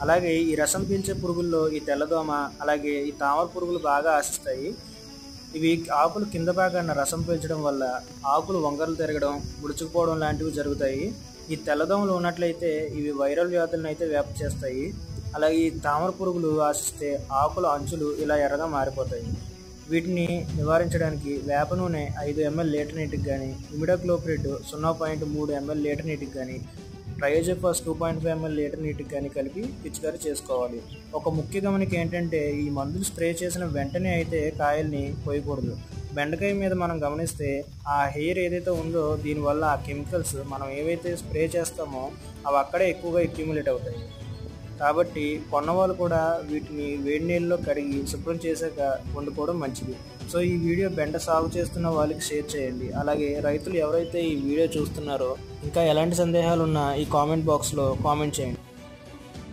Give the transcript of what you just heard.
అలాగే ఈ రసం పీల్చే పురుగుల్లో ఈ తెల్లదోమ అలాగే ఈ తామర పురుగులు బాగా ఆశిస్తాయి. ఇవి ఆకులు కింద భాగాన రసం పీల్చడం వల్ల ఆకులు వంకరలు తిరగడం, ముడుచుకుపోవడం లాంటివి జరుగుతాయి. ఈ తెల్లదోమలు ఉన్నట్లయితే ఇవి వైరల్ వ్యాధులను అయితే వ్యాప్తి చేస్తాయి. అలాగే ఈ తామర పురుగులు ఆశిస్తే ఆకుల అంచులు ఇలా ఎర్రగా మారిపోతాయి. వీటిని నివారించడానికి వేప నూనె 5 ml లీటర్ నీటికి కానీ, ఇమిడాక్లోప్రిడ్ 0.3 ml లీటర్ నీటికి కానీ, ట్రయోజెఫాస్ 2.5 ml లీటర్ నీటికి కానీ కలిపి పిచికారీ చేసుకోవాలి. ఒక ముఖ్య గమనిక ఏంటంటే ఈ మందులు స్ప్రే చేసిన వెంటనే అయితే కాయల్ని కోయకూడదు. బెండకాయ మీద మనం గమనిస్తే ఆ హెయిర్ ఏదైతే ఉందో దీనివల్ల ఆ కెమికల్స్ మనం ఏవైతే స్ప్రే చేస్తామో అవి అక్కడే ఎక్కువగా అక్యుములేట్ అవుతాయి. కాబట్టి కొన్నవాళ్ళు కూడా వీటిని వేడి నీళ్ళలో కడిగి శుభ్రం చేశాక వండుకోవడం మంచిది. సో ఈ వీడియో బెండ సాగు చేస్తున్న వాళ్ళకి షేర్ చేయండి. అలాగే రైతులు ఎవరైతే ఈ వీడియో చూస్తున్నారో ఇంకా ఎలాంటి సందేహాలు ఉన్నా ఈ కామెంట్ బాక్స్లో కామెంట్ చేయండి.